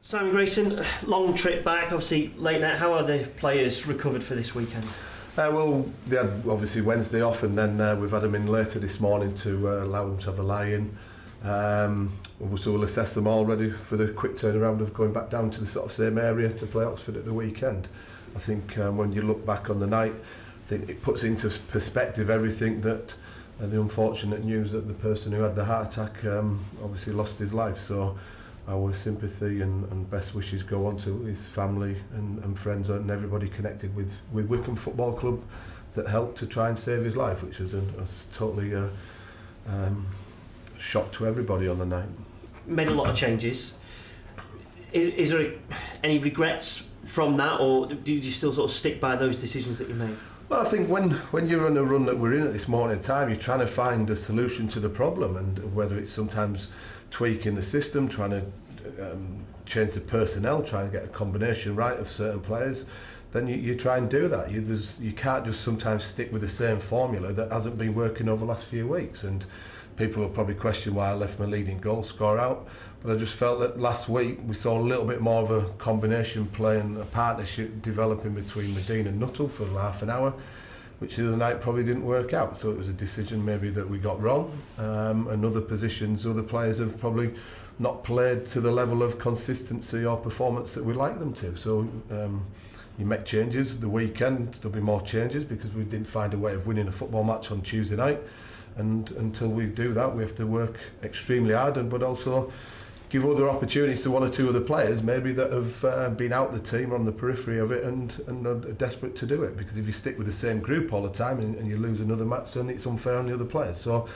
Simon Grayson, long trip back, obviously late night. How are the players recovered for this weekend? Well, they had obviously Wednesday off, and then we've had them in later this morning to allow them to have a lie-in. So we'll assess them all ready for the quick turnaround of going back down to the sort of same area to play Oxford at the weekend. I think when you look back on the night, I think it puts into perspective everything that the unfortunate news that the person who had the heart attack obviously lost his life. So our sympathy and best wishes go on to his family and friends and everybody connected with Wycombe Football Club that helped to try and save his life, which was totally shock to everybody on the night. Made a lot of changes. Is there any regrets from that, or do you still sort of stick by those decisions that you made? Well, I think when you're on a run that we're in at this moment in time, you're trying to find a solution to the problem, and whether it's sometimes tweaking the system, trying to change the personnel, trying to get a combination right of certain players, then you try and do that. You can't just sometimes stick with the same formula that hasn't been working over the last few weeks. And people will probably question why I left my leading goal scorer out, but I just felt that last week we saw a little bit more of a combination play and a partnership developing between Medina and Nuttall for half an hour, which the other night probably didn't work out. So it was a decision maybe that we got wrong. And other positions, other players have probably not played to the level of consistency or performance that we'd like them to. So you make changes. The weekend there'll be more changes because we didn't find a way of winning a football match on Tuesday night. And until we do that, we have to work extremely hard, but also give other opportunities to one or two other players maybe that have been out the team or on the periphery of it and are desperate to do it. Because if you stick with the same group all the time and you lose another match, then it's unfair on the other players. So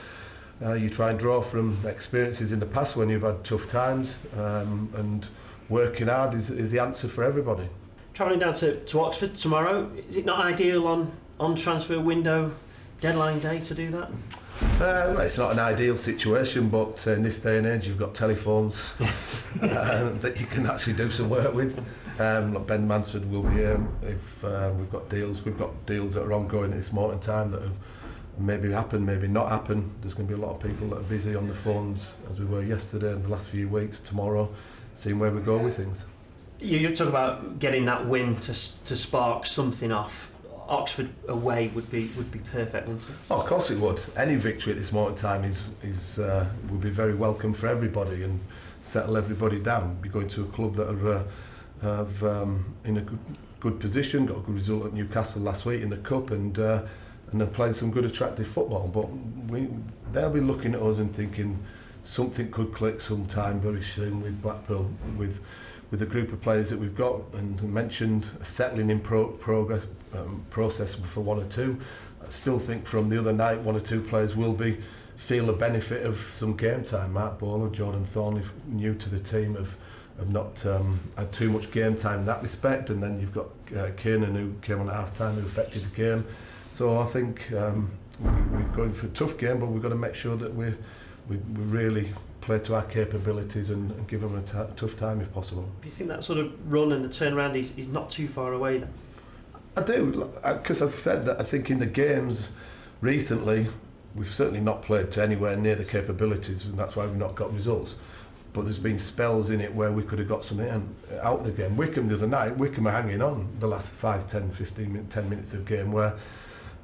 you try and draw from experiences in the past when you've had tough times, and working hard is the answer for everybody. Travelling down to Oxford tomorrow, is it not ideal on transfer window deadline day to do that? Well, it's not an ideal situation, but in this day and age you've got telephones that you can actually do some work with. Like Ben Mansford will be here. If we've got deals that are ongoing at this moment in time that have maybe happen, maybe not happen. There's going to be a lot of people that are busy on the phones, as we were yesterday and the last few weeks, tomorrow, seeing where we go with things. You talk about getting that win to spark something off. Oxford away would be perfect, wouldn't it? Oh, of course it would. Any victory at this moment in time would be very welcome for everybody and settle everybody down. Be going to a club that are in a good position, got a good result at Newcastle last week in the cup, and they're playing some good attractive football. But they'll be looking at us and thinking something could click sometime very soon with Blackpool, with the group of players that we've got, and mentioned a settling in process for one or two. I still think from the other night one or two players will feel the benefit of some game time. Mark Bowler, Jordan Thornley, new to the team, have not had too much game time in that respect, and then you've got Kiernan, who came on at half time, who affected the game. So I think we're going for a tough game, but we've got to make sure that we really play to our capabilities and give them a tough time if possible. Do you think that sort of run and the turnaround is not too far away then? I do, because I've said that I think in the games recently we've certainly not played to anywhere near the capabilities, and that's why we've not got results. But there's been spells in it where we could have got something out of the game. Wycombe the other night, Wycombe are hanging on the last 5, 10, 15, 10 minutes of game, where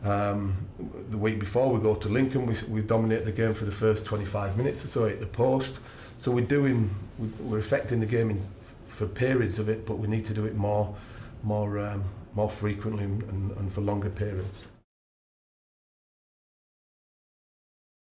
the week before we go to Lincoln, we dominate the game for the first 25 minutes or so at the post. So we're affecting the game for periods of it, but we need to do it more frequently and for longer periods.